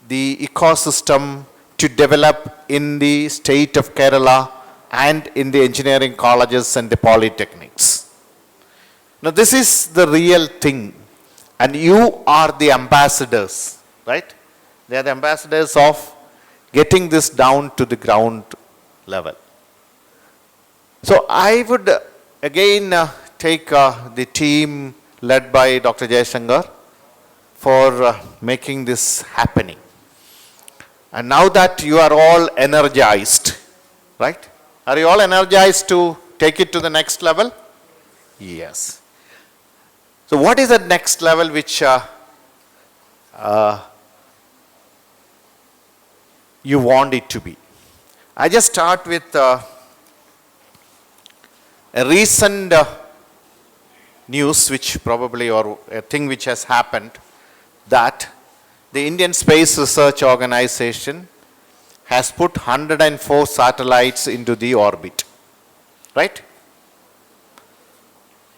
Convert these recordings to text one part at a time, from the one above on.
the ecosystem to develop in the state of Kerala and in the engineering colleges and the polytechnics. Now this is the real thing, and you are the ambassadors, right? They are the ambassadors of getting this down to the ground level. So I would again take the team led by Dr. Jayasankar for making this happening. And now that you are all energized, right? Are you all energized to take it to the next level? Yes. So what is the next level which you want it to be? I just start with a recent news which probably, or a thing which has happened, that the Indian Space Research Organization has put 104 satellites into the orbit, right?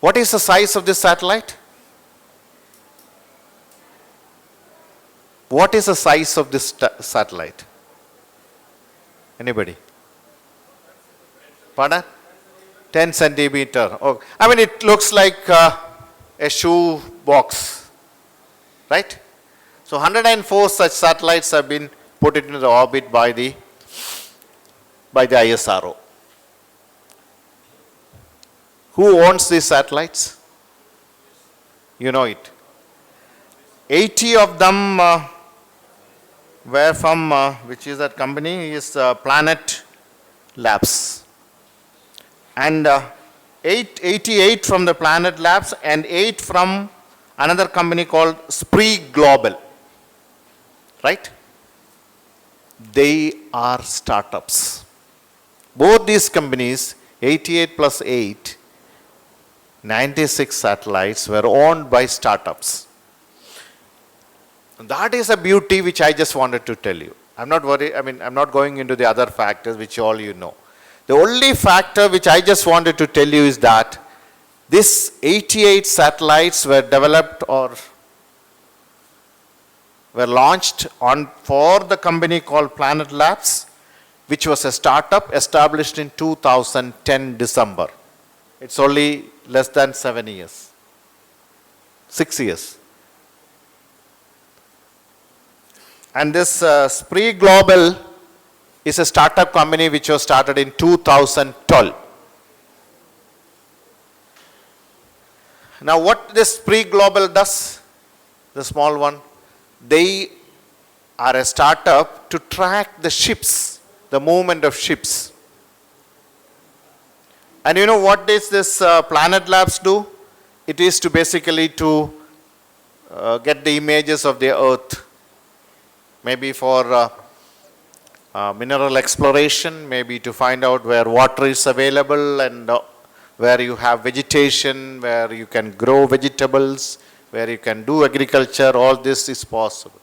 What is the size of this satellite? What is the size of this satellite? Anybody? Pardon? 10 centimeter. Oh, I mean, it looks like a shoe box, right? So 104 such satellites have been put into the orbit by the ISRO. Who owns these satellites? You know it. 80 of them were from, which is that company, is Planet Labs. And 88 from the Planet Labs and 8 from another company called Shri Global. Right? They are startups. Both these companies, 88 plus 8, 96 satellites were owned by startups. That is a beauty which I just wanted to tell you. I'm not worried, I'm not going into the other factors which all you know. The only factor which I just wanted to tell you is that these 88 satellites were developed or were launched for the company called Planet Labs, which was a startup established in 2010 December. It's only less than 7 years, 6 years. And this Shri Global is a startup company which was started in 2012. Now what this Shri Global does, the small one, they are a startup to track the ships, the movement of ships. And you know what does this Planet Labs do? It is to basically to get the images of the earth, maybe for mineral exploration, maybe to find out where water is available and where you have vegetation, where you can grow vegetables, where you can do agriculture. All this is possible.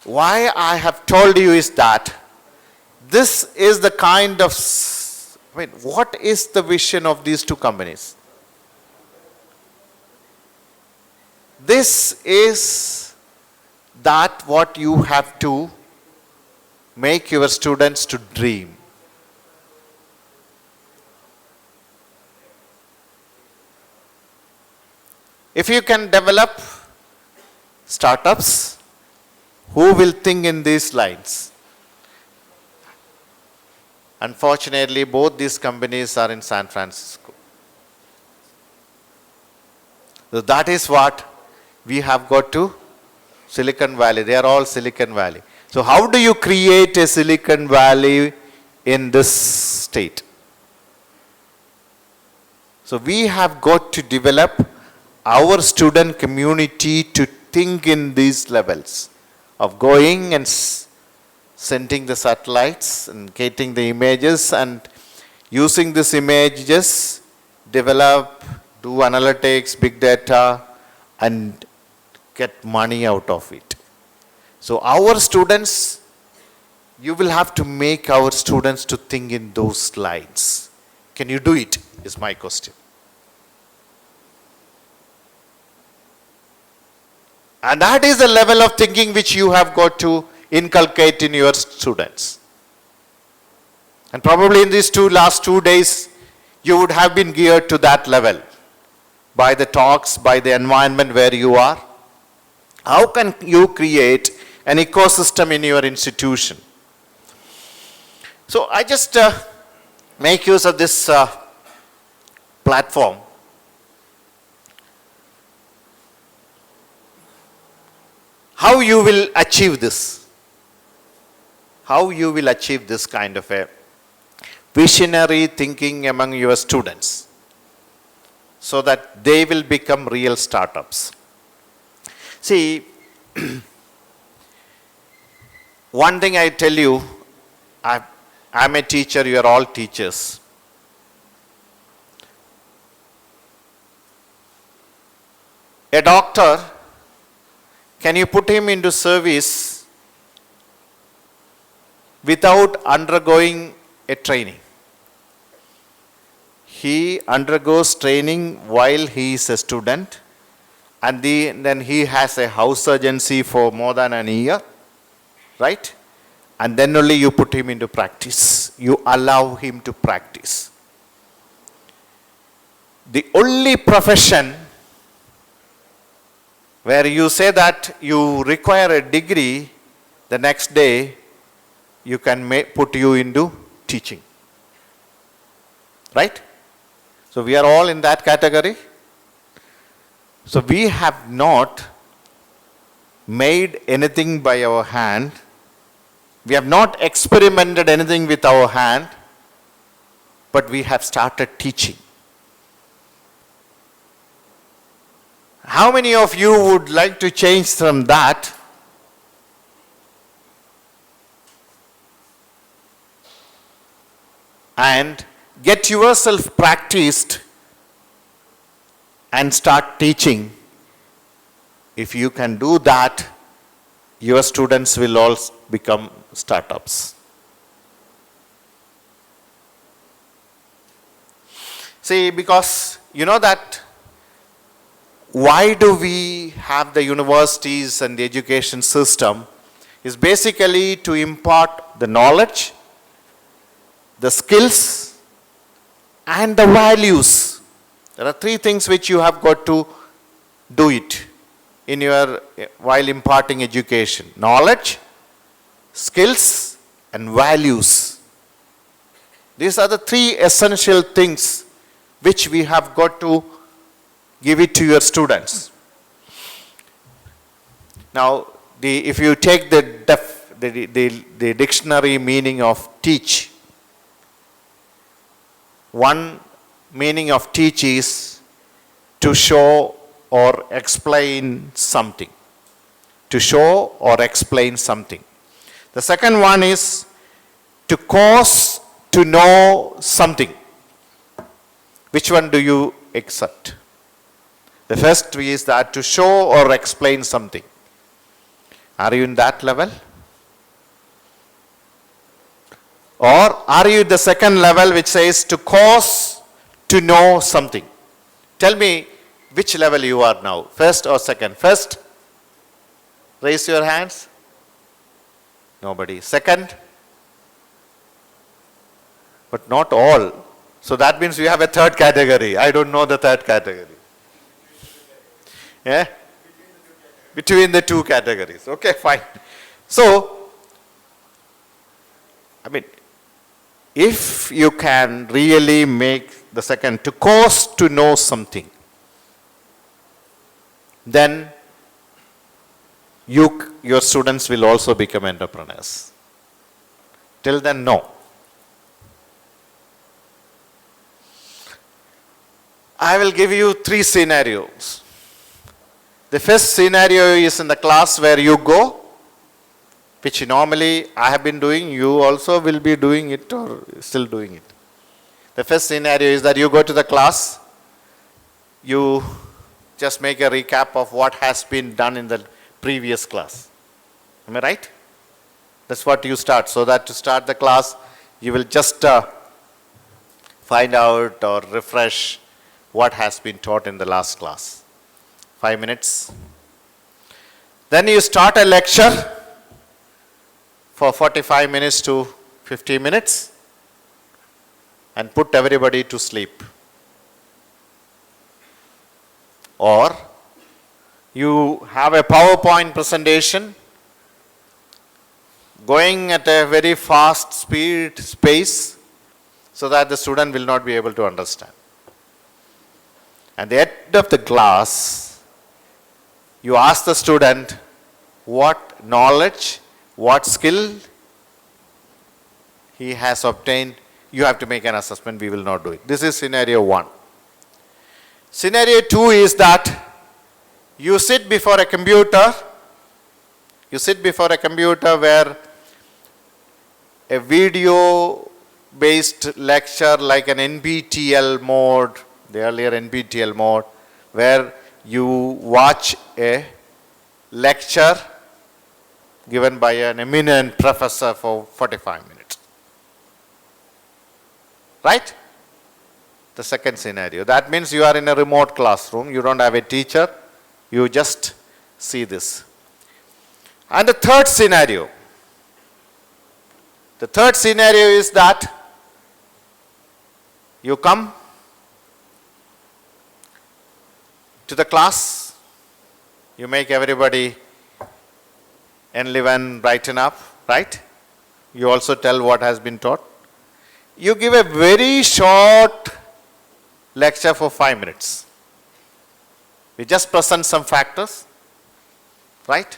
Why I have told you is that this is the kind of, what is the vision of these two companies? This is that what you have to make your students to dream. If you can develop startups who will think in these lines. Unfortunately, both these companies are in San Francisco. So that is what we have got to Silicon Valley. They are all Silicon Valley. So how do you create a Silicon Valley in this state? So we have got to develop our student community to think in these levels of going and sending the satellites and getting the images and using these images, develop, do analytics, big data, and get money out of it. So our students, you will have to make our students to think in those lines. Can you do it, is my question. And that is the level of thinking which you have got to inculcate in your students. And probably in these last 2 days, you would have been geared to that level by the talks, by the environment where you are. How can you create an ecosystem in your institution? So I just make use of this platform. How you will achieve this? How you will achieve this kind of a visionary thinking among your students so that they will become real startups? See, one thing I tell you, I'm a teacher, you are all teachers. A doctor, can you put him into service without undergoing a training? He undergoes training while he is a student, and then he has a house surgency for more than a year, right? And then only you put him into practice. You allow him to practice. The only profession where you say that you require a degree, the next day you can put you into teaching. Right? So we are all in that category. So we have not made anything by our hand. We have not experimented anything with our hand, but we have started teaching. How many of you would like to change from that and get yourself practiced and start teaching? If you can do that, your students will all become startups. See, because you know that why do we have the universities and the education system is basically to impart the knowledge, the skills, and the values. There are 3 things which you have got to do it in your while imparting education: knowledge, skills, and values. These are the 3 essential things which we have got to give it to your students. Now, if you take the dictionary meaning of teach, one meaning of teach is to show or explain something. To show or explain something. The second one is to cause to know something. Which one do you accept? The first is that to show or explain something. Are you in that level? Or are you the second level which says to cause to know something? Tell me which level you are now, first or second? First, raise your hands. Nobody. Second, but not all. So that means we have a third category. I don't know the third category. Yeah? Between the 2 categories. Okay, fine. So, I mean, if you can really make the second to cause to know something, then your students will also become entrepreneurs. Till then, no. I will give you 3 scenarios. The first scenario is in the class where you go, which normally I have been doing, you also will be doing it or still doing it. The first scenario is that you go to the class, you just make a recap of what has been done in the previous class. Am I right? That's what you start. So that to start the class, you will just find out or refresh what has been taught in the last class. 5 minutes. Then you start a lecture for 45 minutes to 50 minutes and put everybody to sleep. Or you have a PowerPoint presentation going at a very fast pace so that the student will not be able to understand. At the end of the class, you ask the student what knowledge, what skill he has obtained. You have to make an assessment. We will not do it. This is scenario 1. Scenario 2 is that you sit before a computer. You sit before a computer where a video based lecture like an NPTEL mode, the earlier NPTEL mode, where you watch a lecture given by an eminent professor for 45 minutes. Right? The second scenario. That means you are in a remote classroom, you don't have a teacher, you just see this. And the third scenario. The third scenario is that you come to the class, you make everybody enliven, brighten up, right? You also tell what has been taught. You give a very short lecture for 5 minutes. We just present some factors, right?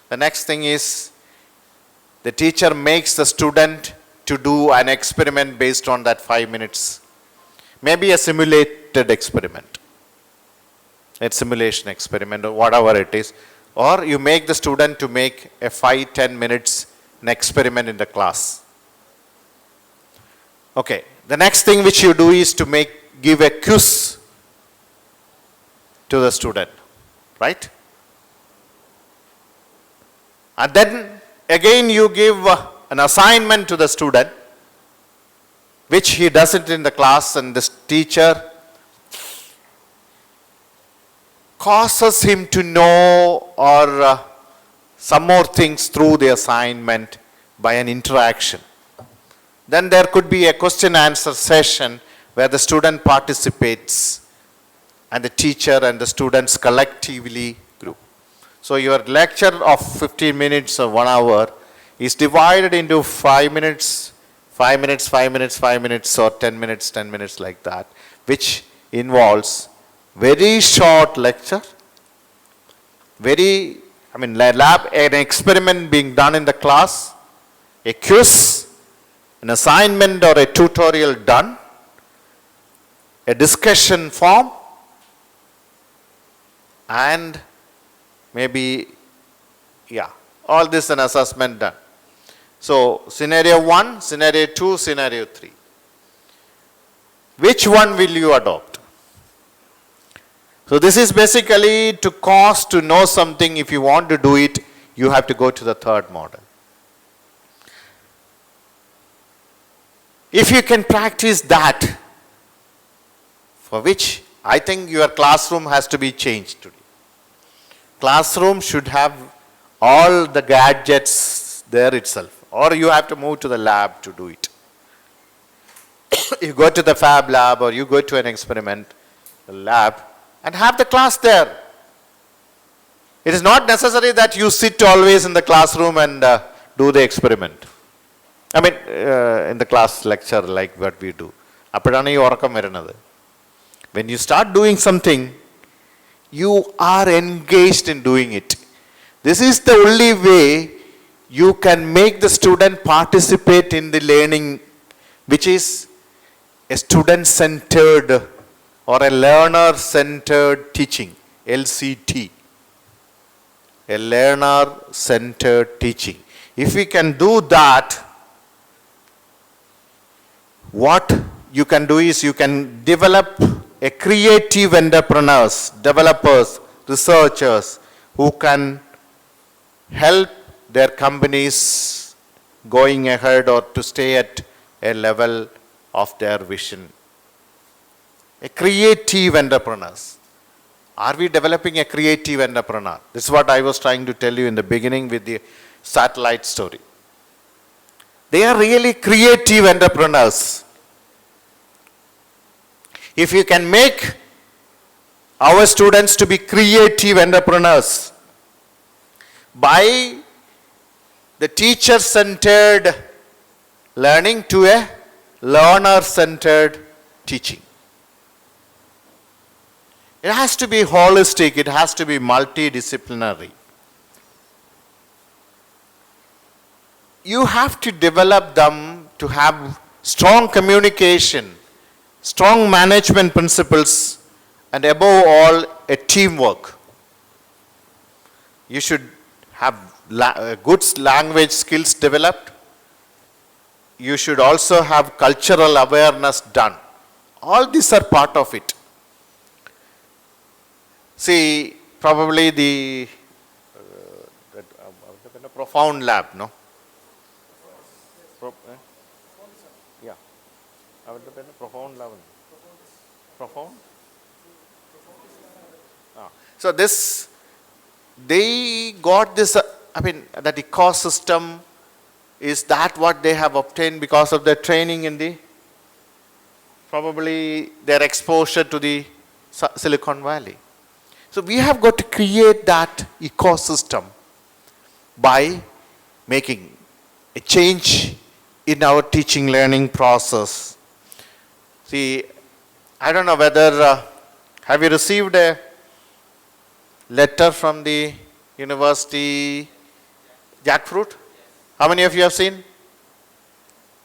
The next thing is the teacher makes the student to do an experiment based on that 5 minutes. Maybe a simulated experiment, a simulation experiment or whatever it is. Or you make the student to make a 5-10 minutes an experiment in the class. Okay, the next thing which you do is to give a quiz to the student, right? And then again you give an assignment to the student, which he does it in the class, and this teacher causes him to know or some more things through the assignment by an interaction. Then there could be a question answer session where the student participates and the teacher and the students collectively group. So your lecture of 15 minutes or 1 hour is divided into 5 minutes, 5 minutes, 5 minutes, 5 minutes or 10 minutes like that, which involves very short lecture, an experiment being done in the class, a quiz, an assignment or a tutorial done, a discussion form, and maybe, all this an assessment done. So, scenario 1, scenario 2, scenario 3. Which one will you adopt? So, this is basically to know something. If you want to do it, you have to go to the third model. If you can practice that, for which I think your classroom has to be changed today. Classroom should have all the gadgets there itself, or you have to move to the lab to do it. You go to the fab lab or you go to an experiment lab and have the class there. It is not necessary that you sit always in the classroom and do the experiment. In the class lecture like what we do. When you start doing something, you are engaged in doing it. This is the only way you can make the student participate in the learning, which is a student-centered or a learner-centered teaching, LCT. A learner-centered teaching. If we can do that, what you can do is you can develop a creative entrepreneurs, developers, researchers who can help their companies going ahead or to stay at a level of their vision. A creative entrepreneurs. Are we developing a creative entrepreneur? This is what I was trying to tell you in the beginning with the satellite story. They are really creative entrepreneurs. If you can make our students to be creative entrepreneurs by the teacher-centered learning to a learner-centered teaching. It has to be holistic, it has to be multidisciplinary. You have to develop them to have strong communication, strong management principles, and above all, a teamwork. You should have good language skills developed. You should also have cultural awareness done. All these are part of it. See, probably the profound lab, no? Yeah. Profound lab. Profound? So this, they got this, that ecosystem, is that what they have obtained because of their training in the, probably their exposure to the Silicon Valley. So we have got to create that ecosystem by making a change in our teaching learning process. See, I don't know whether, have you received a letter from the university jackfruit? How many of you have seen?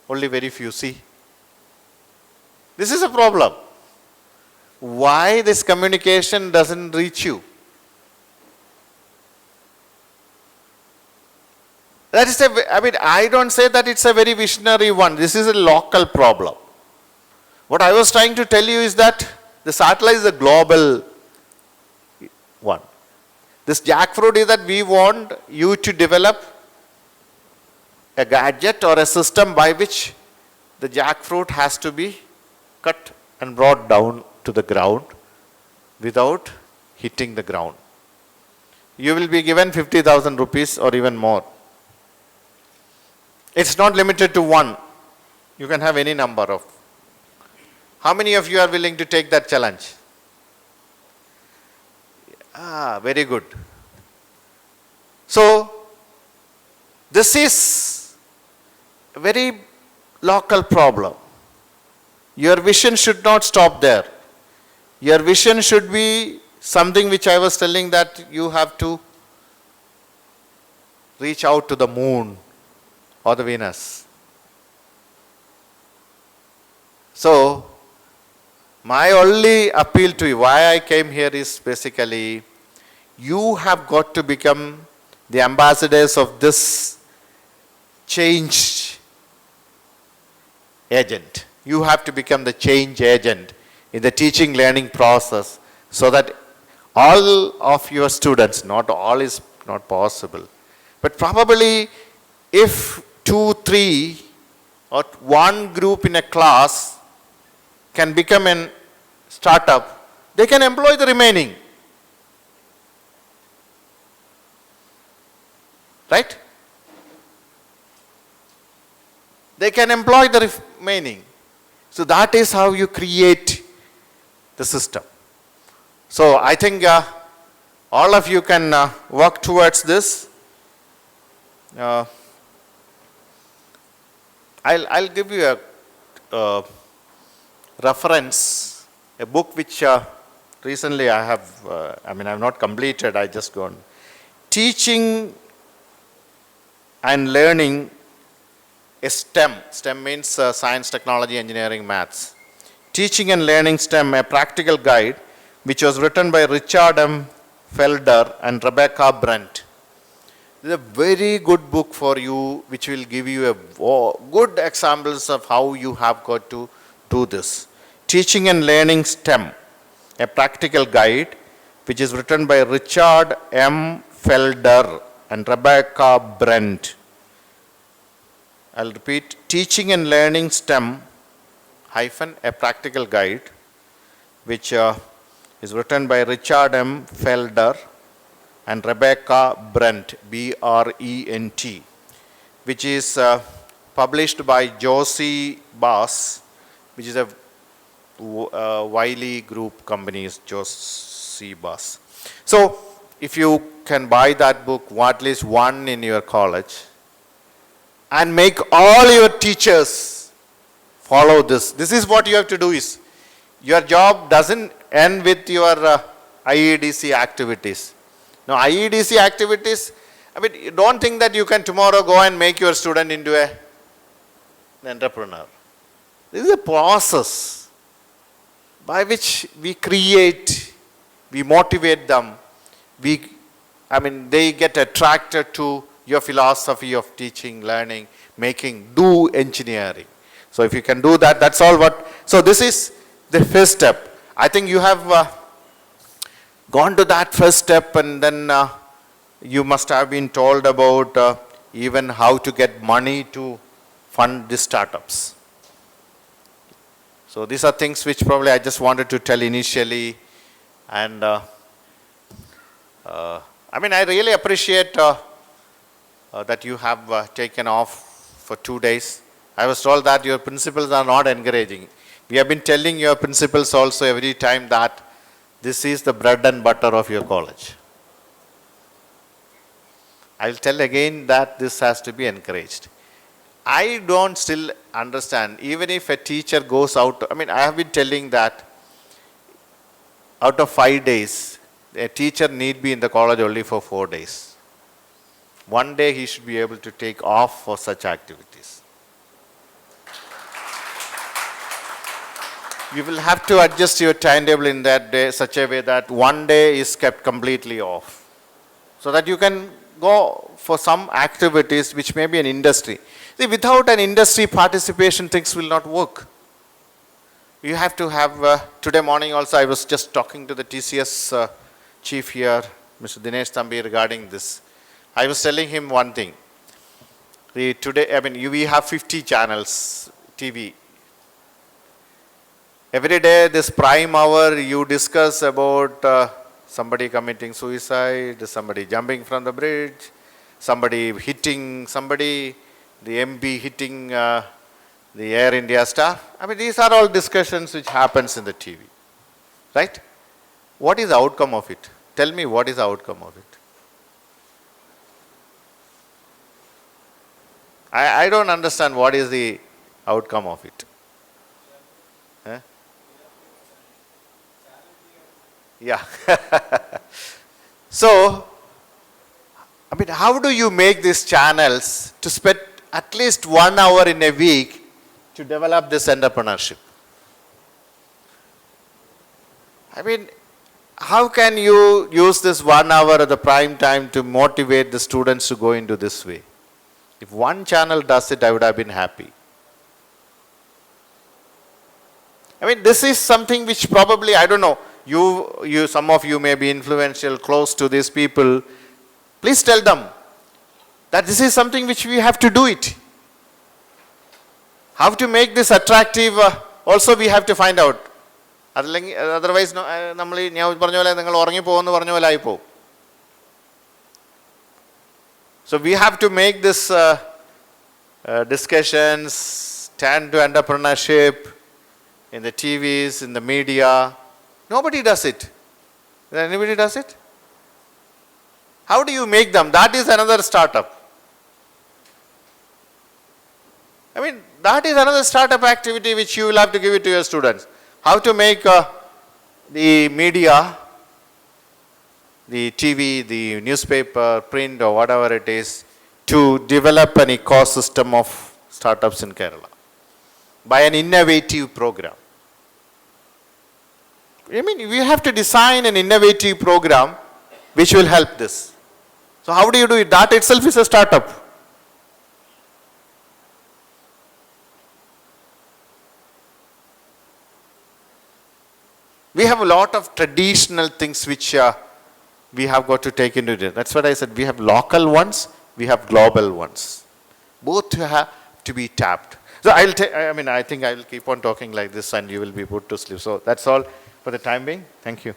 Only very few, see. This is a problem. Why this communication doesn't reach you? That is I don't say that it's a very visionary one. This is a local problem. What I was trying to tell you is that the satellite is a global one. This jackfruit is that we want you to develop a gadget or a system by which the jackfruit has to be cut and brought down to the ground without hitting the ground. You will be given 50,000 rupees or even more. It's not limited to one. You can have any number of. How many of you are willing to take that challenge? Very good. So, this is a very local problem. Your vision should not stop there. Your vision should be something which I was telling that you have to reach out to the moon or the Venus. So, my only appeal to you, why I came here is basically, you have got to become the ambassadors of this change agent. You have to become the change agent in the teaching learning process so that all of your students, not all is not possible, but probably if 2, 3 or one group in a class can become a startup, they can employ the remaining. Right? They can employ the remaining. So that is how you create the system. So I think all of you can work towards this. I'll give you a reference, a book which recently I have, I have not completed, I just gone. Teaching and learning a STEM. STEM means science, technology, engineering, maths. Teaching and learning STEM, a practical guide, which was written by Richard M. Felder and Rebecca Brent. It's a very good book for you, which will give you a good examples of how you have got to do this. Teaching and learning STEM, a practical guide, which is written by Richard M. Felder and Rebecca Brent. I'll repeat, Teaching and Learning STEM, a practical guide, which is It's written by Richard M. Felder and Rebecca Brent, B-R-E-N-T, which is published by Josie Bass, which is a Wiley Group company, Josie Bass. So, if you can buy that book, at least one in your college, and make all your teachers follow this. This is what you have to do is, your job doesn't end with your IEDC activities. Now, IEDC activities, I mean, you don't think that you can tomorrow go and make your student into an entrepreneur. This is a process by which we create, we motivate them, they get attracted to your philosophy of teaching, learning, making, do engineering. So if you can do that, that's all what, so this is the first step. I think you have gone to that first step, and then you must have been told about even how to get money to fund the startups. So these are things which probably I just wanted to tell initially, and I really appreciate that you have taken off for 2 days. I was told that your principals are not encouraging. We have been telling your principals also every time that this is the bread and butter of your college. I will tell again that this has to be encouraged. I don't still understand, even if a teacher goes out, I have been telling that out of 5 days, a teacher need be in the college only for 4 days. 1 day he should be able to take off for such activities. You will have to adjust your timetable in that day such a way that 1 day is kept completely off, so that you can go for some activities which may be an industry. See, without an industry participation, things will not work. You have to have, today morning also I was just talking to the TCS chief here, Mr. Dinesh Thambi, regarding this. I was telling him one thing. Today, we have 50 channels, TV. Every day, this prime hour, you discuss about somebody committing suicide, somebody jumping from the bridge, somebody hitting somebody, the MP hitting the Air India staff. These are all discussions which happens in the TV, right? What is the outcome of it? Tell me, what is the outcome of it? I don't understand what is the outcome of it. Huh? Yeah. So, how do you make these channels to spend at least 1 hour in a week to develop this entrepreneurship? How can you use this 1 hour at the prime time to motivate the students to go into this way? If one channel does it, I would have been happy. This is something which probably, I don't know, some of you may be influential, close to these people. Please tell them that this is something which we have to do it. How to make this attractive, also we have to find out. Otherwise, so we have to make this discussions turn to entrepreneurship in the TVs, in the media. Nobody does it. Anybody does it? How do you make them? That is another startup. That is another startup activity which you will have to give it to your students. How to make the media, the TV, the newspaper, print, or whatever it is, to develop an ecosystem of startups in Kerala by an innovative program. We have to design an innovative program which will help this. So how do you do it? That itself is a startup. We have a lot of traditional things which we have got to take into it. That's what I said. We have local ones, we have global ones. Both have to be tapped. So I think I will keep on talking like this and you will be put to sleep. So that's all for the time being. Thank you.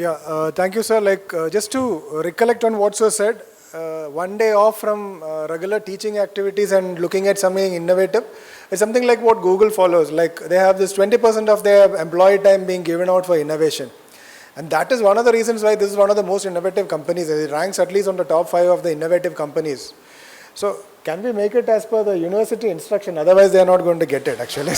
Yeah, thank you, sir. Just to recollect on what sir said, one day off from regular teaching activities and looking at something innovative is something like what Google follows. Like they have this 20% of their employee time being given out for innovation. And that is one of the reasons why this is one of the most innovative companies. It ranks at least on the top 5 of the innovative companies. So can we make it as per the university instruction? Otherwise, they are not going to get it, actually.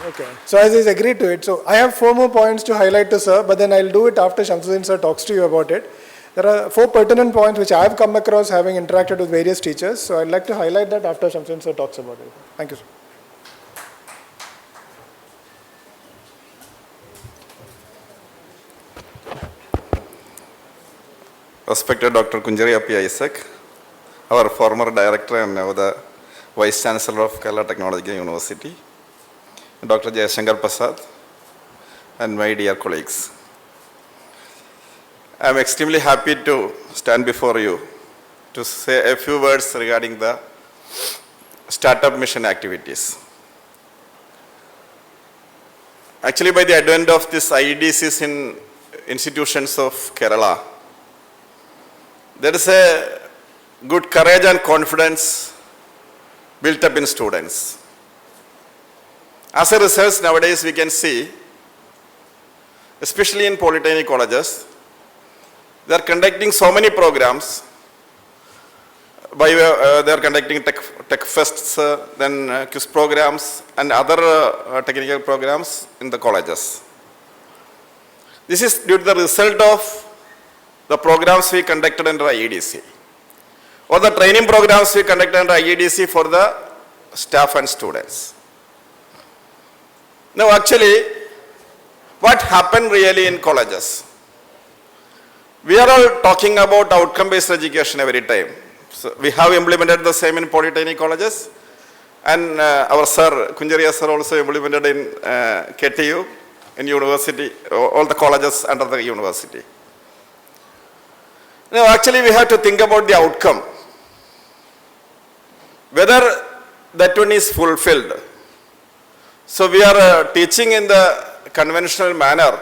Okay. So as he's agreed to it, so I have 4 more points to highlight to sir, but then I'll do it after Shamsudeen sir talks to you about it. There are 4 pertinent points which I have come across having interacted with various teachers. So I'd like to highlight that after Shamsudeen sir talks about it. Thank you, sir. Respected Dr. Kuncheria Issac, our former director and now the Vice Chancellor of Kerala Technological University, Dr. Jayasankar Prasad, and my dear colleagues. I am extremely happy to stand before you to say a few words regarding the startup mission activities. Actually, by the advent of these IEDCs in institutions of Kerala, there is a good courage and confidence built up in students. As a result, nowadays we can see, especially in polytechnic colleges, they are conducting so many programs. They are conducting tech fests, then quiz programs and other technical programs in the colleges. This is due to the result of the programs we conducted under IEDC, or the training programs we conducted under IEDC for the staff and students. Now actually, what happened really in colleges? We are all talking about outcome-based education every time. So we have implemented the same in polytechnic colleges, and our sir, Kuncheria sir, also implemented in KTU, in university, all the colleges under the university. Now actually we have to think about the outcome, whether that one is fulfilled. So we are teaching in the conventional manner,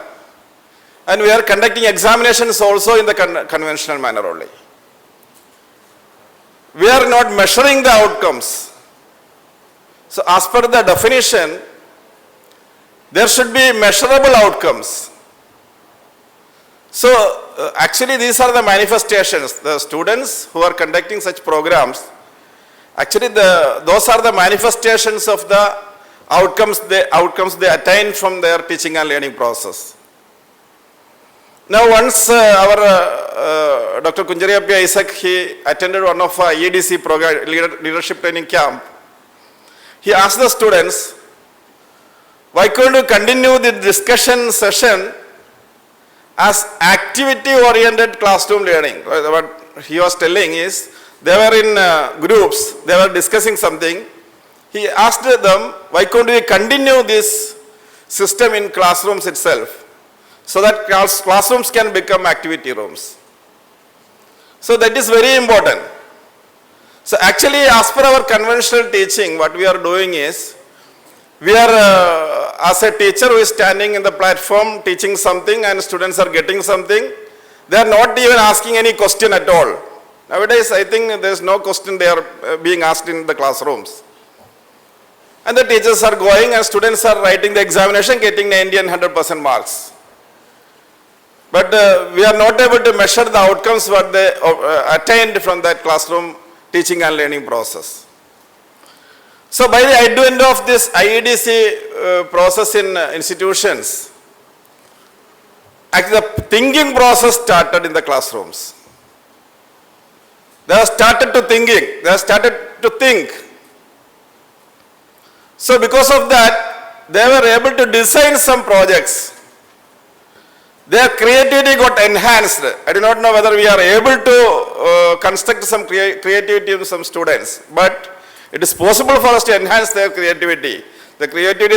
and we are conducting examinations also in the conventional manner only. We are not measuring the outcomes. So as per the definition, there should be measurable outcomes. So actually these are the manifestations. The students who are conducting such programs, actually those are the manifestations of the outcomes they attain from their teaching and learning process. Now once our Dr. Kuncheria Issac, he attended one of our EDC program, leadership training camp. He asked the students, why couldn't you continue the discussion session as activity-oriented classroom learning? What he was telling is, they were in groups, they were discussing something. He asked them, why couldn't we continue this system in classrooms itself, so that classrooms can become activity rooms? So that is very important. So actually, as per our conventional teaching, what we are doing is, we are, as a teacher who is standing in the platform teaching something and students are getting something, they are not even asking any question at all. Nowadays, I think there is no question they are being asked in the classrooms. And the teachers are going and students are writing the examination, getting 90 and 100% marks. But we are not able to measure the outcomes what they attained from that classroom teaching and learning process. So by the advent of this IEDC process in institutions, actually the thinking process started in the classrooms. They have started to thinking, they have started to think. So because of that, they were able to design some projects. Their creativity got enhanced. I do not know whether we are able to construct some creativity in some students, but it is possible for us to enhance their creativity, the creativity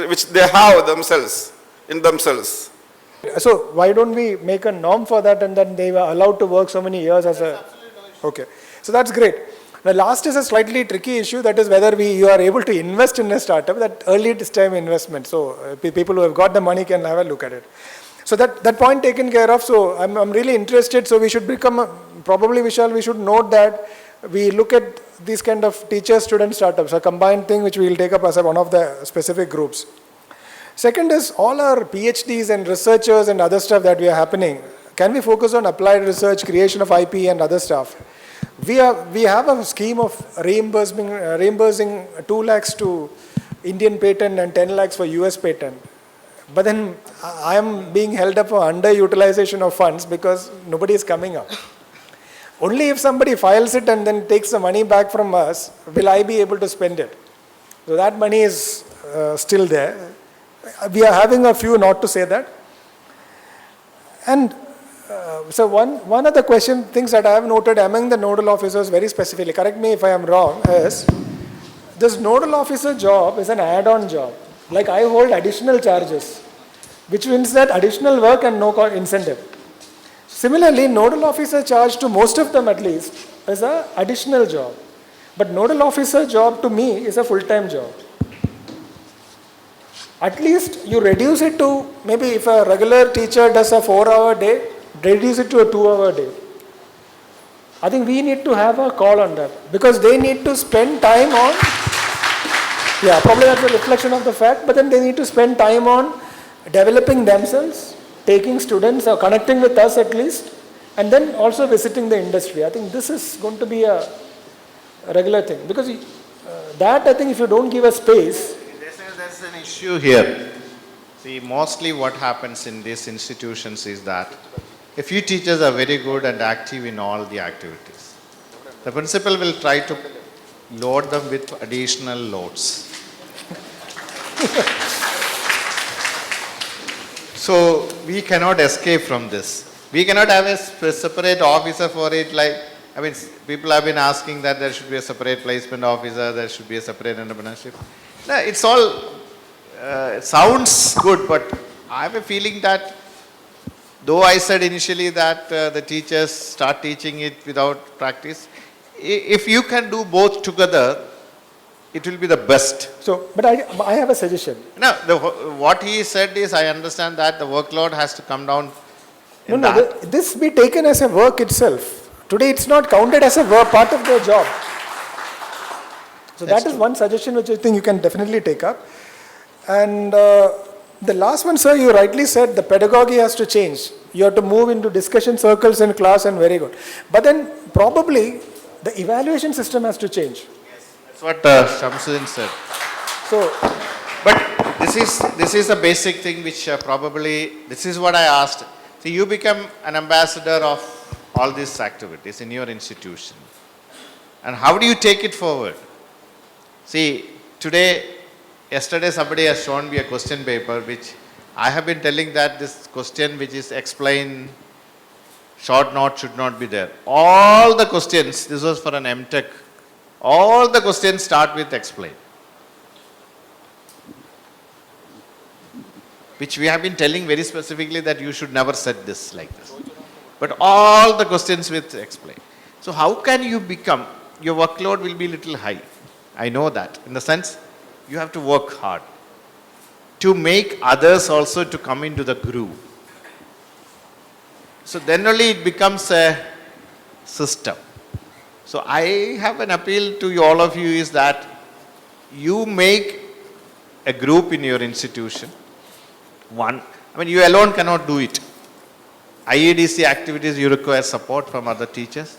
which they have themselves, in themselves. So why don't we make a norm for that, and then they were allowed to work so many years as a... Okay, so that's great. The last is a slightly tricky issue, that is whether you are able to invest in a startup, that early time investment. So people who have got the money can have a look at it. So that point taken care of. So I'm really interested. So we should probably Vishal, we should note that we look at these kind of teacher-student startups, a combined thing which we will take up as one of the specific groups. Second is all our PhDs and researchers and other stuff that we are happening. Can we focus on applied research, creation of IP and other stuff? We have a scheme of reimbursing 2 lakhs to Indian patent and 10 lakhs for US patent. But then I am being held up for underutilization of funds because nobody is coming up. Only if somebody files it and then takes the money back from us, will I be able to spend it. So that money is still there. We are having a few, not to say that. And so one of the things that I have noted among the nodal officers very specifically, correct me if I am wrong, is this nodal officer job is an add-on job. Like I hold additional charges, which means that additional work and no incentive. Similarly, nodal officer charge to most of them at least is an additional job. But nodal officer job to me is a full-time job. At least you reduce it to, maybe if a regular teacher does a 4-hour day, reduce it to a 2-hour day. I think we need to have a call on that because they need to spend time on, probably that's a reflection of the fact, but then they need to spend time on developing themselves, taking students or connecting with us at least, and then also visiting the industry. I think this is going to be a regular thing because that I think if you don't give a space. There's an issue here. See, mostly what happens in these institutions is that a few teachers are very good and active in all the activities. The principal will try to load them with additional loads. So we cannot escape from this. We cannot have a separate officer for it. People have been asking that there should be a separate placement officer, there should be a separate entrepreneurship. No, it's all, it sounds good, but I have a feeling that though I said initially that the teachers start teaching it without practice, if you can do both together, it will be the best. So, but I have a suggestion. No, what he said is, I understand that the workload has to come down. This be taken as a work itself. Today it's not counted as a work, part of their job. So that is one suggestion which I think you can definitely take up. And the last one, sir, you rightly said the pedagogy has to change. You have to move into discussion circles in class and very good. But then probably the evaluation system has to change. That's what Shamsudeen said. So, but this is a basic thing which this is what I asked. See, you become an ambassador of all these activities in your institution. And how do you take it forward? See, yesterday somebody has shown me a question paper which I have been telling that this question which is explain, short note should not be there. All the questions, this was for an MTech, all the questions start with explain. Which we have been telling very specifically that you should never set this like this. But all the questions with explain. So how can you become, your workload will be little high. I know that. In the sense, you have to work hard to make others also to come into the groove. So then only it becomes a system. So I have an appeal to all of you is that you make a group in your institution. You alone cannot do it. IEDC activities, you require support from other teachers.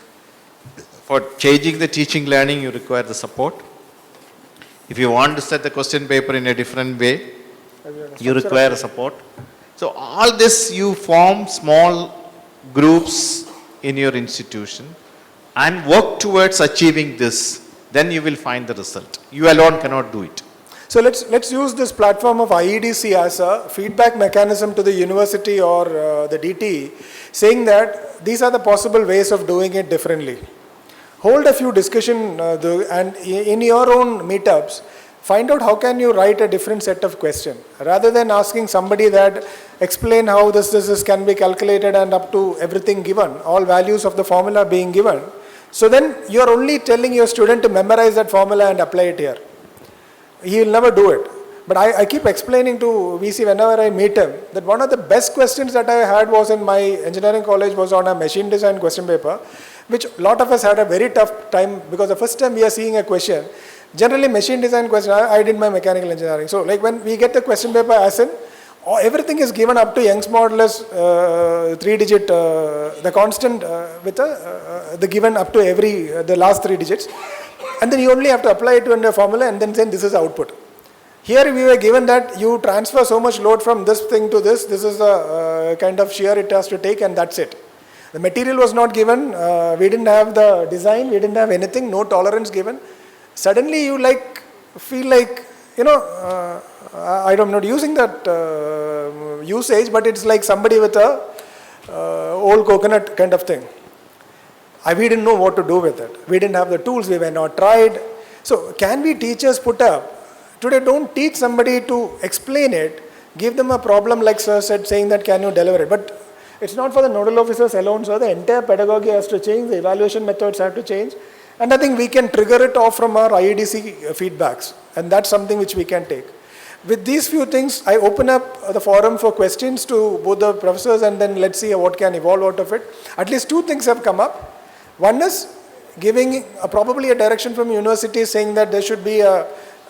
For changing the teaching learning, you require the support. If you want to set the question paper in a different way, you require support. So all this, you form small groups in your institution and work towards achieving this. Then you will find the result. You alone cannot do it. So let's use this platform of IEDC as a feedback mechanism to the university or the DT, saying that these are the possible ways of doing it differently. Hold a few discussion and in your own meetups, find out how can you write a different set of questions. Rather than asking somebody that explain how this can be calculated and up to everything given, all values of the formula being given. So then you are only telling your student to memorize that formula and apply it here. He will never do it. But I keep explaining to VC whenever I meet him that one of the best questions that I had was in my engineering college was on a machine design question paper, which a lot of us had a very tough time because the first time we are seeing a question, generally machine design question, I did my mechanical engineering. So like when we get the question paper as in, everything is given up to Young's modulus 3-digit, the constant with the given up to the last 3 digits. And then you only have to apply it to a formula and then say this is output. Here we were given that you transfer so much load from this thing to this is the kind of shear it has to take and that's it. The material was not given, we didn't have the design, we didn't have anything, no tolerance given. Suddenly you feel like, I'm not using that usage, but it's like somebody with a old coconut kind of thing. We didn't know what to do with it. We didn't have the tools, we were not tried. So can we teachers put up? Today don't teach somebody to explain it, give them a problem like sir said, saying that can you deliver it. But it's not for the nodal officers alone, so the entire pedagogy has to change, the evaluation methods have to change. And I think we can trigger it off from our IEDC feedbacks. And that's something which we can take. With these few things, I open up the forum for questions to both the professors and then let's see what can evolve out of it. At least 2 things have come up. One is giving probably a direction from university saying that there should be a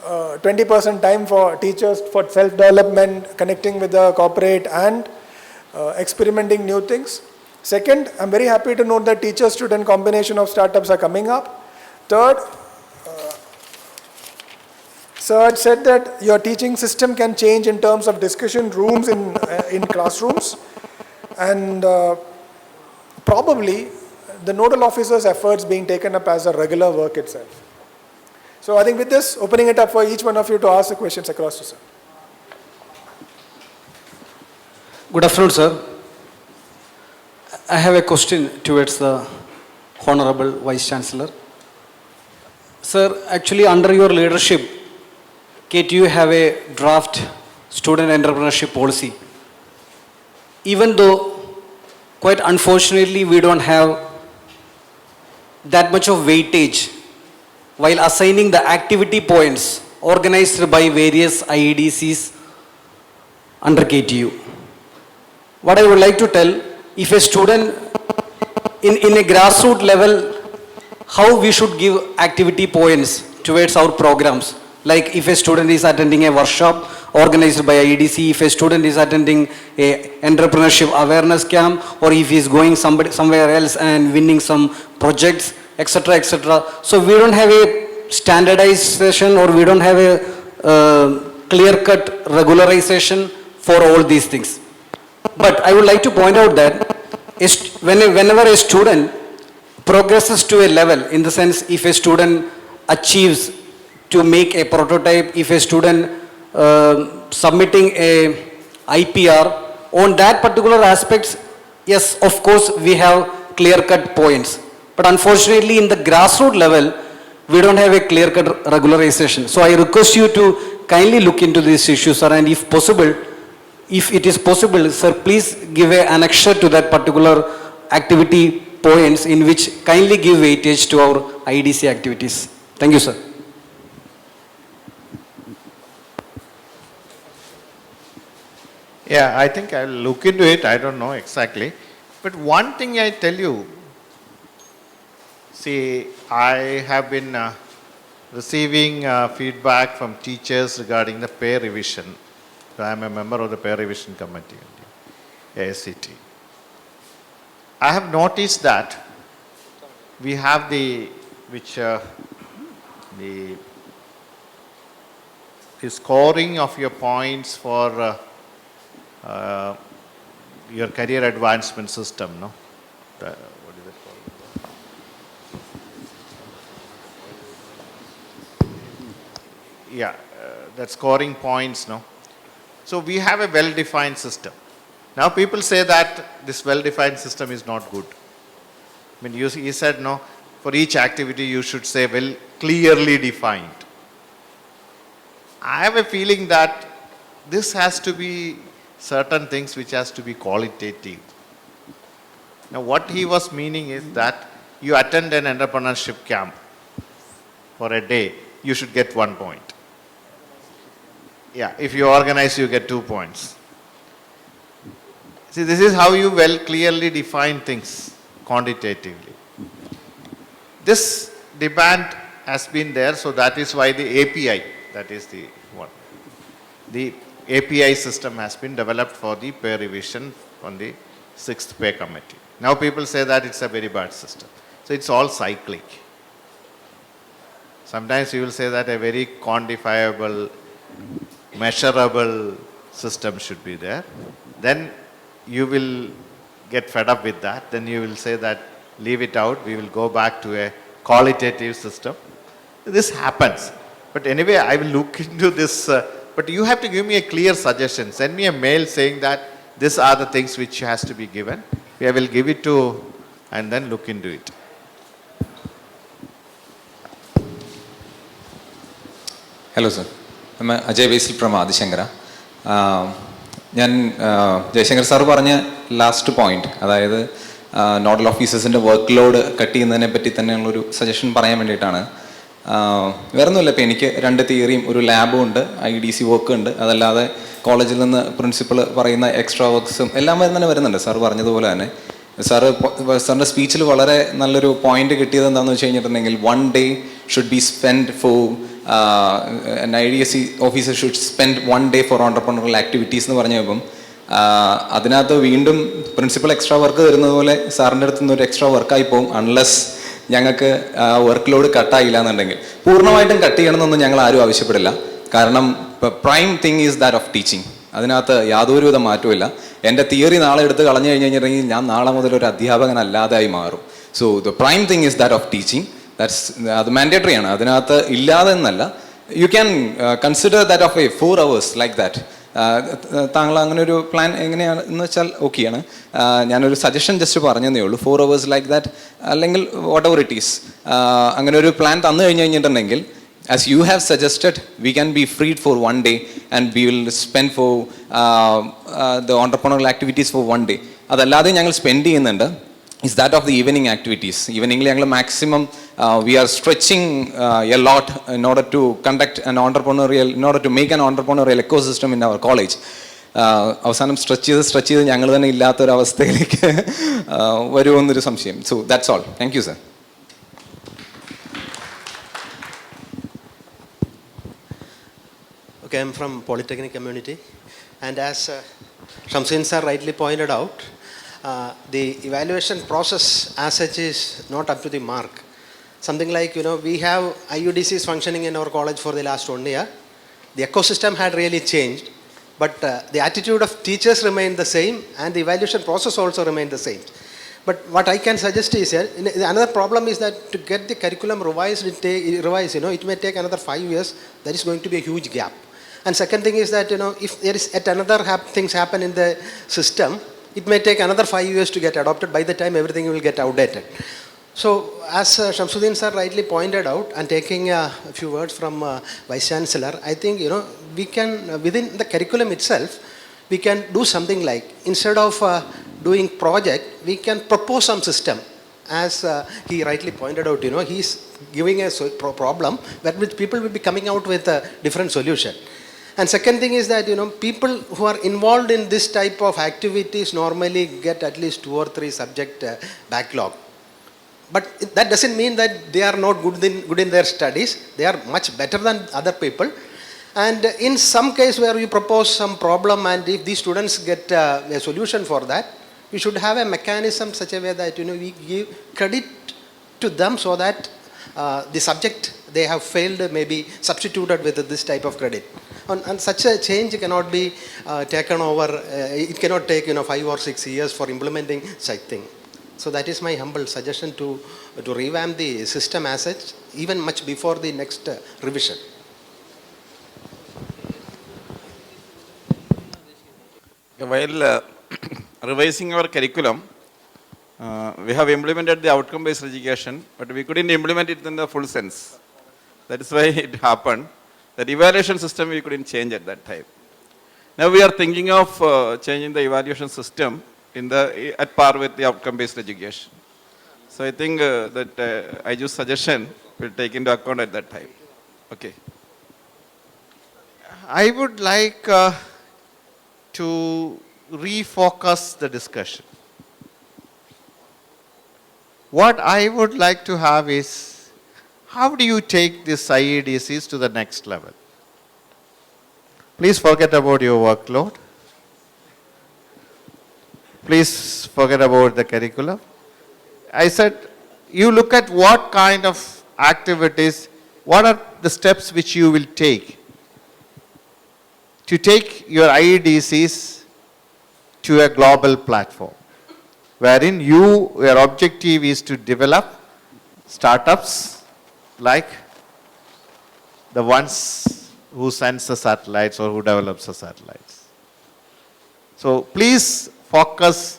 20% time for teachers for self-development, connecting with the corporate and experimenting new things. Second, I'm very happy to note that teacher-student combination of startups are coming up. Third, sir had said that your teaching system can change in terms of discussion rooms in classrooms, and probably the nodal officer's efforts being taken up as a regular work itself. So I think with this, opening it up for each one of you to ask the questions across to sir. Good afternoon, sir. I have a question towards the Honorable Vice Chancellor. Sir, actually under your leadership, KTU have a draft student entrepreneurship policy. Even though, quite unfortunately, we don't have that much of weightage while assigning the activity points organized by various IEDCs under KTU. What I would like to tell, if a student in a grassroots level, how we should give activity points towards our programs. Like if a student is attending a workshop organized by IEDC, if a student is attending a entrepreneurship awareness camp, or if he is going somewhere else and winning some projects, etc., etc. So we don't have a standardization or we don't have a clear-cut regularization for all these things. But I would like to point out that whenever a student progresses to a level, in the sense if a student achieves to make a prototype, if a student submitting a IPR, on that particular aspects, yes, of course, we have clear-cut points. But unfortunately, in the grassroots level, we don't have a clear-cut regularization. So I request you to kindly look into this issue, sir, and if possible, if it is possible, sir, please give an annexure to that particular activity points in which kindly give weightage to our IEDC activities. Thank you, sir. Yeah, I think I'll look into it. I don't know exactly. But one thing I tell you, see, I have been receiving feedback from teachers regarding the peer revision. So I am a member of the peer revision committee, ASCT. I have noticed that we have the scoring of your points for your career advancement system, no? What is it called? Yeah, that scoring points, no? So we have a well-defined system. Now people say that this well-defined system is not good. I mean, you said, no, for each activity you should say, well, clearly defined. I have a feeling that this has to be certain things which has to be qualitative. Now what he was meaning is that you attend an entrepreneurship camp for a day, you should get 1 point. Yeah, if you organize, you get 2 points. See, this is how you clearly define things quantitatively. This demand has been there, so that is why the API, that is the one. The API system has been developed for the pay revision on the 6th pay committee. Now people say that it's a very bad system. So it's all cyclic. Sometimes you will say that a very quantifiable, measurable system should be there. Then you will get fed up with that. Then you will say that leave it out. We will go back to a qualitative system. This happens. But anyway, I will look into this. But you have to give me a clear suggestion. Send me a mail saying that these are the things which has to be given. I will give it to and then look into it. Hello, sir. I'm Ajay Basil from Adishankara. Jayasankar sir പറഞ്ഞ last point, അതായത് nodal ഓഫീസേഴ്സിൻ്റെ work load cut ചെയ്യുന്നതിനെ പറ്റി തന്നെയുള്ളൊരു suggestion പറയാൻ വേണ്ടിയിട്ടാണ്. വേറെ ഒന്നുമില്ല, ഇപ്പോൾ എനിക്ക് 2 തിയറിയും ഒരു ലാബും ഉണ്ട്, IDC വർക്ക് ഉണ്ട്, അതല്ലാതെ കോളേജിൽ നിന്ന് പ്രിൻസിപ്പൾ പറയുന്ന എക്സ്ട്രാ വർക്ക്സും എല്ലാം വരുന്നുണ്ട്. സാർ പറഞ്ഞതുപോലെ തന്നെ സാറിൻ്റെ സ്പീച്ചിൽ വളരെ നല്ലൊരു പോയിന്റ് കിട്ടിയത് എന്താണെന്ന് വെച്ച് കഴിഞ്ഞിട്ടുണ്ടെങ്കിൽ 1 day should be spent for an IDC officer should spend 1 day for entrepreneurial activities എന്ന് പറഞ്ഞപ്പം അതിനകത്ത് വീണ്ടും പ്രിൻസിപ്പൽ എക്സ്ട്രാ വർക്ക് തരുന്നത് പോലെ സാറിൻ്റെ അടുത്ത് നിന്ന് ഒരു എക്സ്ട്രാ വർക്കായി പോകും, അൺലെസ് ഞങ്ങൾക്ക് വർക്ക് ലോഡ് കട്ടായില്ല എന്നുണ്ടെങ്കിൽ. പൂർണ്ണമായിട്ടും കട്ട് ചെയ്യണമെന്നൊന്നും ഞങ്ങൾ ആരും ആവശ്യപ്പെടില്ല. കാരണം prime thing is that of teaching. അതിനകത്ത് യാതൊരുവിധ മാറ്റവും ഇല്ല. എൻ്റെ തിയറി നാളെ എടുത്ത് കളഞ്ഞു കഴിഞ്ഞിട്ടുണ്ടെങ്കിൽ ഞാൻ നാളെ മുതൽ ഒരു അധ്യാപകനല്ലാതായി മാറും. So the prime thing is that of teaching. അത് മാൻഡേറ്ററി ആണ്, അതിനകത്ത് ഇല്ലാതെ എന്നല്ല. You can consider that of 4 hours like that. താങ്കൾ അങ്ങനെ ഒരു പ്ലാൻ എങ്ങനെയാണെന്ന് വെച്ചാൽ ഓക്കെയാണ്. ഞാനൊരു സജഷൻ ജസ്റ്റ് പറഞ്ഞതേ ഉള്ളൂ. 4 hours ലൈക്ക് ദാറ്റ്, അല്ലെങ്കിൽ വാട്ട് എവർ ഇറ്റ് ഈസ്, അങ്ങനെ ഒരു പ്ലാൻ തന്നു കഴിഞ്ഞിട്ടുണ്ടെങ്കിൽ, as you have suggested, we can be freed for 1 day and we will spend for the entrepreneurial activities for 1 day. അതല്ലാതെ ഞങ്ങൾ സ്പെൻഡ് ചെയ്യുന്നുണ്ട് is that of the evening activities. ഈവനിങ്ങിൽ ഞങ്ങൾ maximum we are stretching a lot in order to conduct an entrepreneurial, in order to make an entrepreneurial ecosystem in our college. അവസാനം stretch ചെയ്ത് ഞങ്ങൾ തന്നെ ഇല്ലാത്തൊരവസ്ഥയിലേക്ക് വരുമെന്നൊരു സംശയം. So that's all. Thank you, sir. Okay, I'm from Polytechnic community, and as Shamsudeen sir rightly pointed out, the evaluation process as such is not up to the mark. Something like, we have IUDCs functioning in our college for the last 1 year. The ecosystem had really changed, but the attitude of teachers remained the same, and the evaluation process also remained the same. But what I can suggest is here, another problem is that to get the curriculum revised, it may take another 5 years. There is going to be a huge gap. And second thing is that, if there is another things happen in the system, it may take another 5 years to get adopted. By the time everything will get outdated. So as Shamsudeen sir rightly pointed out, and taking a few words from Vice-Chancellor, I think, we can, within the curriculum itself, we can do something like, instead of doing project, we can propose some system. As he rightly pointed out, he's giving a problem where which people will be coming out with a different solution. And second thing is that, people who are involved in this type of activities normally get at least 2 or 3 subject backlog. But that doesn't mean that they are not good in their studies. They are much better than other people. And in some case where we propose some problem, and if these students get a solution for that, we should have a mechanism such a way that, we give credit to them, so that the subject they have failed may be substituted with this type of credit. And such a change cannot be taken over. It cannot take 5 or 6 years for implementing such thing. So that is my humble suggestion to revamp the system as such, even much before the next revision. While revising our curriculum, we have implemented the outcome-based education, but we couldn't implement it in the full sense. That is why it happened. That evaluation system we couldn't change at that time. Now we are thinking of changing the evaluation system at par with the outcome-based education. So I think that I just suggestion will take into account at that time. Okay. I would like to refocus the discussion. What I would like to have is, how do you take this IEDCs to the next level? Please forget about your workload. Please forget about the curriculum. I said, you look at what kind of activities, what are the steps which you will take to take your IEDCs to a global platform, wherein your objective is to develop startups like the ones who sends the satellites or who develops the satellites. So please focus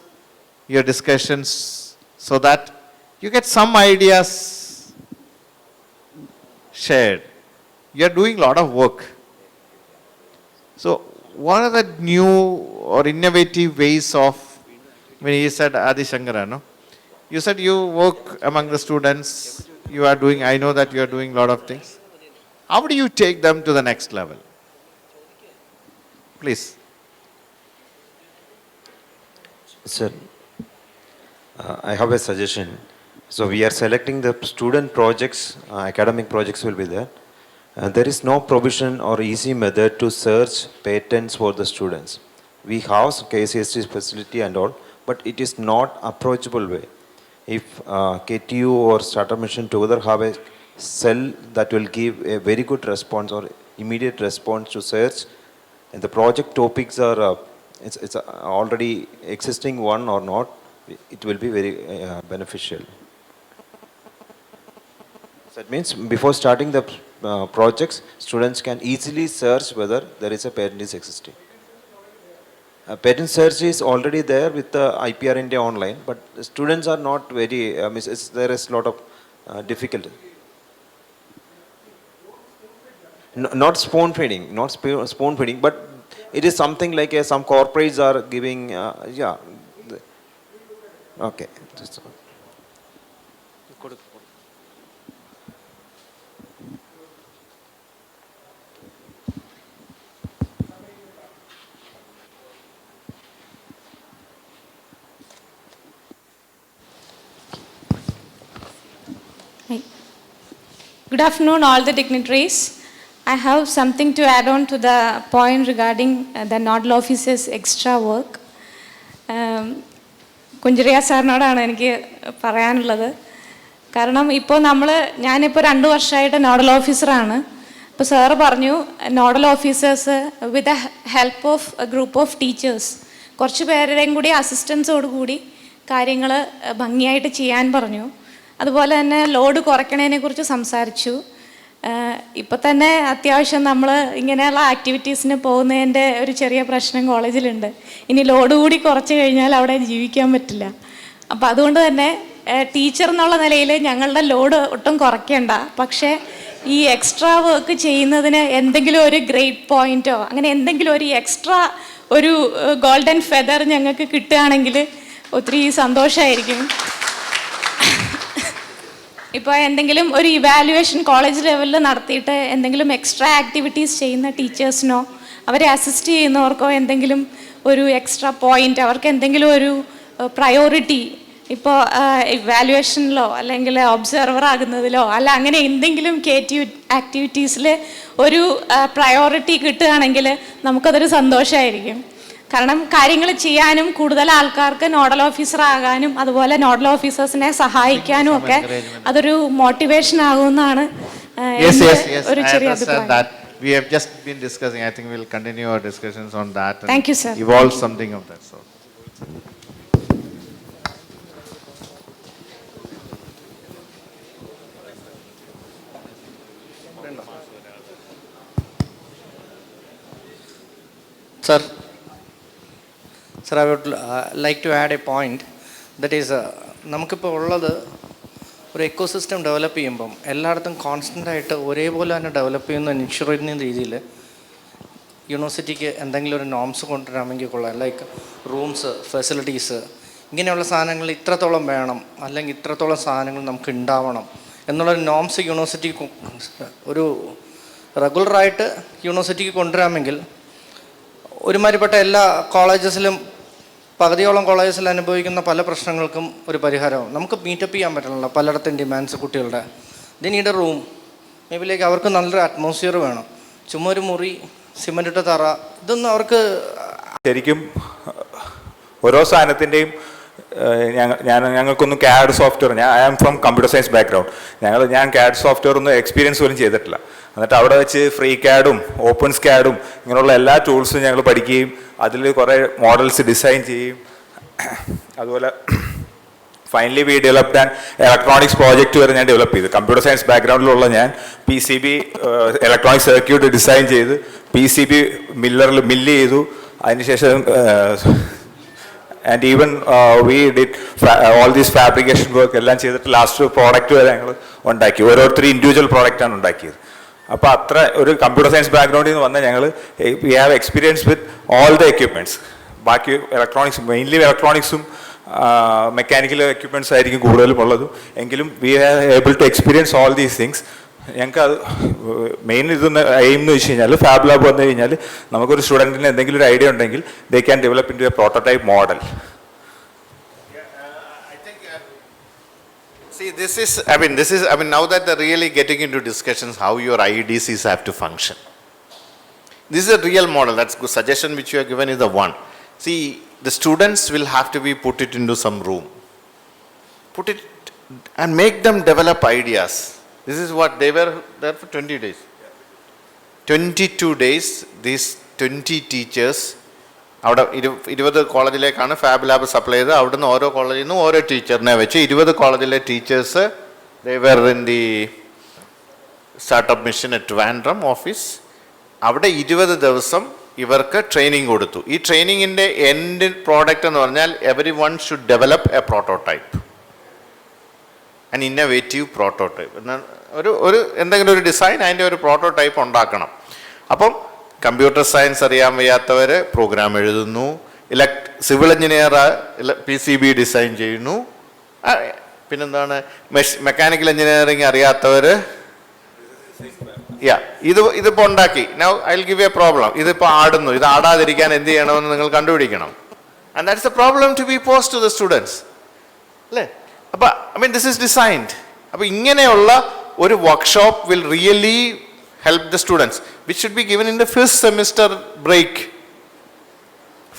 your discussions so that you get some ideas shared. You are doing a lot of work. So what are the new or innovative ways of, when you said Adi Shankara, no? You said you work among the students, you are doing, I know that you are doing a lot of things. How do you take them to the next level? Please. Sir, I have a suggestion. So we are selecting the student projects, academic projects will be there. There is no provision or easy method to search patents for the students. We have KCST facility and all, but it is not approachable way. If KTU or Startup Mission together have a cell that will give a very good response or immediate response to search, and the project topics are it's already existing one or not, it will be very beneficial. So that means before starting the projects, students can easily search whether there is a patent is existing. Patent search is already there with the IPR India online, but the students are not very, there is a lot of difficulty. Not spoon feeding, but it is something like some corporates are giving, yeah. Okay. Hi. Good afternoon, all the dignitaries. I have something to add on to the point regarding the nodal officers' extra work. Kuncheria സാറിനോടാണ് എനിക്ക് പറയാനുള്ളത്. കാരണം ഇപ്പോൾ ഞാനിപ്പോൾ 2 വർഷമായിട്ട് nodal ഓഫീസറാണ്. അപ്പോൾ sir പറഞ്ഞു nodal officers with the help of A group of teachers, കുറച്ച് പേരുടെയും കൂടി അസിസ്റ്റൻസോടുകൂടി കാര്യങ്ങൾ ഭംഗിയായിട്ട് ചെയ്യാൻ പറഞ്ഞു. അതുപോലെ തന്നെ ലോഡ് കുറയ്ക്കണതിനെക്കുറിച്ച് സംസാരിച്ചു. ഇപ്പോൾ തന്നെ അത്യാവശ്യം നമ്മൾ ഇങ്ങനെയുള്ള ആക്ടിവിറ്റീസിന് പോകുന്നതിൻ്റെ ഒരു ചെറിയ പ്രശ്നം കോളേജിലുണ്ട്. ഇനി ലോഡ് കൂടി കുറച്ച് കഴിഞ്ഞാൽ അവിടെ ജീവിക്കാൻ പറ്റില്ല. അപ്പോൾ അതുകൊണ്ട് തന്നെ ടീച്ചർ എന്നുള്ള നിലയിൽ ഞങ്ങളുടെ ലോഡ് ഒട്ടും കുറയ്ക്കേണ്ട, പക്ഷേ ഈ എക്സ്ട്രാ വർക്ക് ചെയ്യുന്നതിന് എന്തെങ്കിലും ഒരു ഗ്രേഡ് പോയിൻറ്റോ അങ്ങനെ എന്തെങ്കിലും ഒരു എക്സ്ട്രാ ഒരു ഗോൾഡൻ ഫെദർ ഞങ്ങൾക്ക് കിട്ടുകയാണെങ്കിൽ ഒത്തിരി സന്തോഷമായിരിക്കും. ഇപ്പോൾ എന്തെങ്കിലും ഒരു ഇവാലുവേഷൻ കോളേജ് ലെവലിൽ നടത്തിയിട്ട് എന്തെങ്കിലും എക്സ്ട്രാ ആക്ടിവിറ്റീസ് ചെയ്യുന്ന ടീച്ചേഴ്സിനോ അവരെ അസിസ്റ്റ് ചെയ്യുന്നവർക്കോ എന്തെങ്കിലും ഒരു എക്സ്ട്രാ പോയിൻ്റ്, അവർക്ക് എന്തെങ്കിലും ഒരു പ്രയോറിറ്റി, ഇപ്പോൾ ഇവാലുവേഷനിലോ അല്ലെങ്കിൽ ഒബ്സർവർ ആകുന്നതിലോ അല്ല അങ്ങനെ എന്തെങ്കിലും ക്രിയേറ്റീവ് ആക്ടിവിറ്റീസിൽ ഒരു പ്രയോറിറ്റി കിട്ടുകയാണെങ്കിൽ നമുക്കതൊരു സന്തോഷമായിരിക്കും. കാരണം കാര്യങ്ങൾ ചെയ്യാനും കൂടുതൽ ആൾക്കാർക്ക് നോഡൽ ഓഫീസർ ആകാനും അതുപോലെ നോഡൽ ഓഫീസേഴ്സിനെ സഹായിക്കാനും ഒക്കെ അതൊരു മോട്ടിവേഷൻ ആകുമെന്നാണ് ഒരു ചെറിയ അഭിപ്രായം. We have just been discussing. I think we'll continue our discussions on that. Thank you, sir. Evolve something of that sort. Sir, I would like to add a point. That is, നമുക്കിപ്പോൾ ഉള്ളത് ഒരു ecosystem develop ചെയ്യുമ്പം എല്ലായിടത്തും കോൺസ്റ്റൻ്റായിട്ട് ഒരേപോലെ തന്നെ develop ചെയ്യുന്ന ensure ചെയ്യുന്ന രീതിയിൽ യൂണിവേഴ്സിറ്റിക്ക് എന്തെങ്കിലും ഒരു നോംസ് കൊണ്ടുവരാമെങ്കിൽ കൊള്ളാം. ലൈക്ക് റൂംസ്, ഫെസിലിറ്റീസ്, ഇങ്ങനെയുള്ള സാധനങ്ങൾ ഇത്രത്തോളം വേണം, അല്ലെങ്കിൽ ഇത്രത്തോളം സാധനങ്ങൾ നമുക്ക് ഉണ്ടാവണം എന്നുള്ളൊരു നോംസ് യൂണിവേഴ്സിറ്റി ഒരു റെഗുലറായിട്ട് യൂണിവേഴ്സിറ്റിക്ക് കൊണ്ടുവരാമെങ്കിൽ ഒരുമാതിരിപ്പെട്ട എല്ലാ കോളേജസിലും പകുതിയോളം കോളേജസിൽ അനുഭവിക്കുന്ന പല പ്രശ്നങ്ങൾക്കും ഒരു പരിഹാരവും നമുക്ക് മീറ്റപ്പ് ചെയ്യാൻ പറ്റണല്ലോ. പലയിടത്തും ഡിമാൻഡ്സ് കുട്ടികളുടെ the need A room, may be like അവർക്ക് നല്ലൊരു അറ്റ്മോസ്ഫിയർ വേണം. ചുമ്മാ ഒരു മുറി, സിമൻ്റ് ഇട്ട തറ, ഇതൊന്നും അവർക്ക് ശരിക്കും ഓരോ സാധനത്തിൻ്റെയും ഞങ്ങൾക്കൊന്നും CAD software, I am from computer science background, ഞാൻ CAD സോഫ്റ്റ്വെയർ ഒന്നും എക്സ്പീരിയൻസ് പോലും ചെയ്തിട്ടില്ല. എന്നിട്ട് അവിടെ വെച്ച് ഫ്രീ CADും ഓപ്പൺ സ്കാഡും ഇങ്ങനെയുള്ള എല്ലാ ടൂൾസും ഞങ്ങൾ പഠിക്കുകയും അതിൽ കുറേ മോഡൽസ് ഡിസൈൻ ചെയ്യും. അതുപോലെ finally we developed and electronics project വരെ ഞാൻ ഡെവലപ്പ് ചെയ്തു. കമ്പ്യൂട്ടർ സയൻസ് ബാക്ക്ഗ്രൗണ്ടിലുള്ള ഞാൻ PCB ഇലക്ട്രോണിക് സർക്യൂട്ട് ഡിസൈൻ ചെയ്ത് PCB മില്ല് ചെയ്തു. അതിനുശേഷം and even we did all these fabrication work എല്ലാം ചെയ്തിട്ട് ലാസ്റ്റ് പ്രോഡക്റ്റ് വരെ ഞങ്ങൾ ഉണ്ടാക്കി. ഓരോരുത്തരും ഇൻഡിവിജ്വൽ പ്രോഡക്റ്റാണ് ഉണ്ടാക്കിയത്. അപ്പോൾ അത്ര ഒരു കമ്പ്യൂട്ടർ സയൻസ് ബാക്ക്ഗ്രൗണ്ടിൽ നിന്ന് വന്ന ഞങ്ങൾ we have experience with all the equipments. ബാക്കി ഇലക്ട്രോണിക്സ്, മെയിൻലി ഇലക്ട്രോണിക്സും മെക്കാനിക്കൽ എക്യുപ്മെൻറ്റ്സ് ആയിരിക്കും കൂടുതലും ഉള്ളതും. എങ്കിലും we have able to experience all these things. ഞങ്ങൾക്ക് അത് മെയിൻ ഇതൊന്ന് എയിം എന്ന് വെച്ച് കഴിഞ്ഞാൽ ഫാബ് ലാബ് വന്നു കഴിഞ്ഞാൽ നമുക്കൊരു സ്റ്റുഡൻറ്റിന് എന്തെങ്കിലും ഒരു ഐഡിയ ഉണ്ടെങ്കിൽ they can develop in to a prototype model. See, this is, now that they're really getting into discussions how your IEDCs have to function. This is a real model. That's good suggestion which you have given is the one. See, the students will have to be put it into some room. Put it and make them develop ideas. This is what they were there for 20 days. 22 days, these 20 teachers, അവിടെ 20 കോളേജിലേക്കാണ് fab lab supply ചെയ്തത്. അവിടുന്ന് ഓരോ കോളേജിൽ നിന്നും ഓരോ ടീച്ചറിനെ വെച്ച് 20 കോളേജിലെ teachers they were in the startup mission at Trivandrum office. അവിടെ 20 ദിവസം ഇവർക്ക് ട്രെയിനിങ് കൊടുത്തു. ഈ ട്രെയിനിങ്ങിൻ്റെ എൻഡ് പ്രോഡക്റ്റ് എന്ന് പറഞ്ഞാൽ every one should develop A prototype, an innovative prototype. എന്നാൽ ഒരു എന്തെങ്കിലും ഒരു ഡിസൈൻ, അതിൻ്റെ ഒരു പ്രോട്ടോടൈപ്പ് ഉണ്ടാക്കണം. അപ്പം കമ്പ്യൂട്ടർ സയൻസ് അറിയാൻ വയ്യാത്തവർ പ്രോഗ്രാം എഴുതുന്നു, സിവിൽ എഞ്ചിനീയർ PCB ഡിസൈൻ ചെയ്യുന്നു, പിന്നെന്താണ് മെക്കാനിക്കൽ എഞ്ചിനീയറിംഗ് അറിയാത്തവർ ഇതിപ്പോൾ ഉണ്ടാക്കി. Now I will give a problem. ഇതിപ്പോൾ ആടുന്നു, ഇത് ആടാതിരിക്കാൻ എന്ത് ചെയ്യണമെന്ന് നിങ്ങൾ കണ്ടുപിടിക്കണം. And that's a problem to be post to the students അല്ലേ. അപ്പോൾ ദിസ് ഈസ് ഡിസൈൻഡ്. അപ്പോൾ ഇങ്ങനെയുള്ള ഒരു workshop will really help the students, which should be given in the first semester break.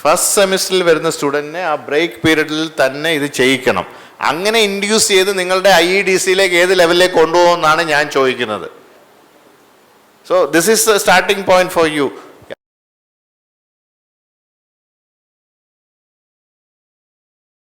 First സെമിസ്റ്ററിൽ വരുന്ന സ്റ്റുഡൻറ്റിനെ ആ ബ്രേക്ക് പീരീഡിൽ തന്നെ ഇത് ചെയ്യിക്കണം. അങ്ങനെ ഇൻഡ്യൂസ് ചെയ്ത് നിങ്ങളുടെ IEDCയിലേക്ക് ഏത് ലെവലിലേക്ക് കൊണ്ടുപോകുമെന്നാണ് ഞാൻ ചോദിക്കുന്നത്. So this is the starting point for you.